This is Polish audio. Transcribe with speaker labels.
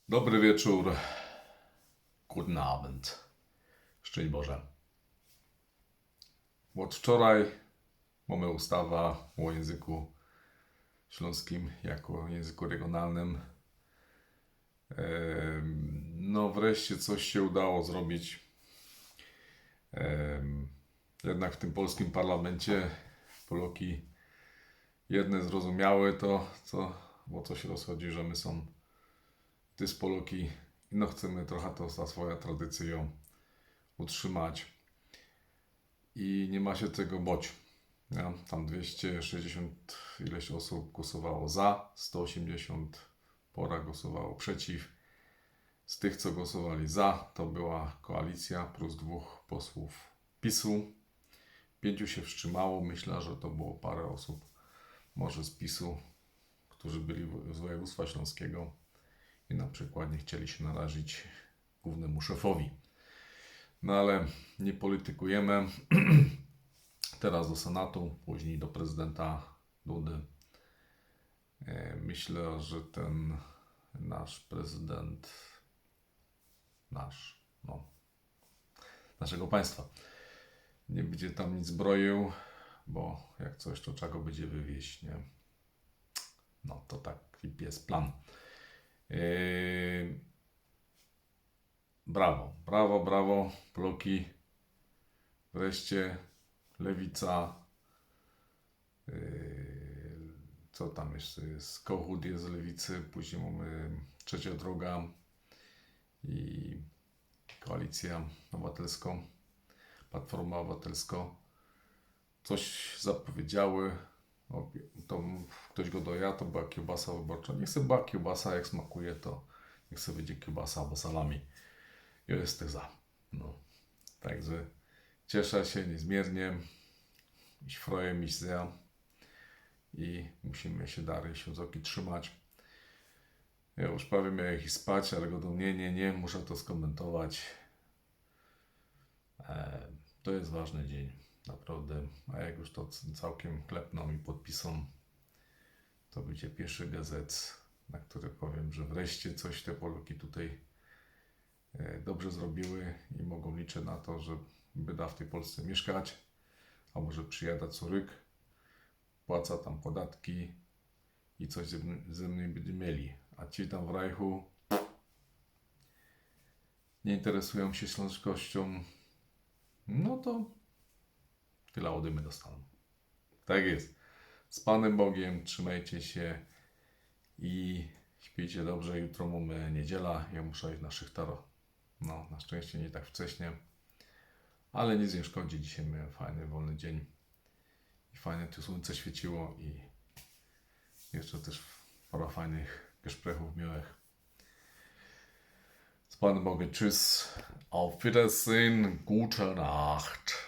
Speaker 1: Dobry wieczór, guten Abend, szczęść Boże. Od wczoraj mamy ustawę o języku śląskim jako języku regionalnym. No wreszcie coś się udało zrobić. Jednak w tym polskim parlamencie Poloki jedne zrozumiały to, o co się rozchodzi, że my są ty z Poloki, no chcemy trochę to za swoją tradycję utrzymać i nie ma się czego bać. Ja, tam 260 ileś osób głosowało za, 180 pora głosowało przeciw. Z tych, co głosowali za, to była koalicja plus 2 posłów PiS-u. 5 się wstrzymało. Myślę, że to było parę osób, może z PiS-u, którzy byli z województwa śląskiego i na przykład nie chcieli się narazić głównemu szefowi. No ale nie politykujemy. Teraz do Senatu, później do prezydenta Dudy. Myślę, że ten nasz prezydent, naszego państwa, nie będzie tam nic broił, bo jak coś, to trzeba go będzie wywieźć, nie? No to taki jest plan. Brawo, brawo, brawo, Poloki. Wreszcie Lewica. Co tam jeszcze jest? Kochut jest z Lewicy, później mamy Trzecia Droga i Koalicja Obywatelska, Platforma Obywatelska. Coś zapowiedziały, to ktoś go dojadł, to była kiełbasa wyborcza. Niech sobie była kiełbasa, jak smakuje, to niech sobie będzie kiełbasa albo salami. Ja jestem za. No. Także cieszę się niezmiernie. Ich freue mich sehr. I musimy się dalej ślązoki trzymać. Ja już prawie miałem ich spać, ale go do mnie nie, muszę to skomentować. To jest ważny dzień, naprawdę. A jak już to całkiem klepną i podpiszą, to będzie pierwszy gazet, na który powiem, że wreszcie coś te Poloki tutaj dobrze zrobiły i mogą liczyć na to, że będą w tej Polsce mieszkać, a może przyjada Curyk, płaca tam podatki i coś ze mną będzie mieli. A ci tam w Rajchu nie interesują się śląskością, no to tyle ode mnie dostaną. Tak jest. Z Panem Bogiem, trzymajcie się i śpijcie dobrze. Jutro mamy niedziela, ja muszę iść na szychtaro. No, na szczęście nie tak wcześnie, ale nic nie szkodzi. Dzisiaj miałem fajny, wolny dzień i fajnie tu słońce świeciło i jeszcze też parę fajnych gesprächów miłych. Z Panem Bogiem, tschüss, auf Wiedersehen, gute Nacht.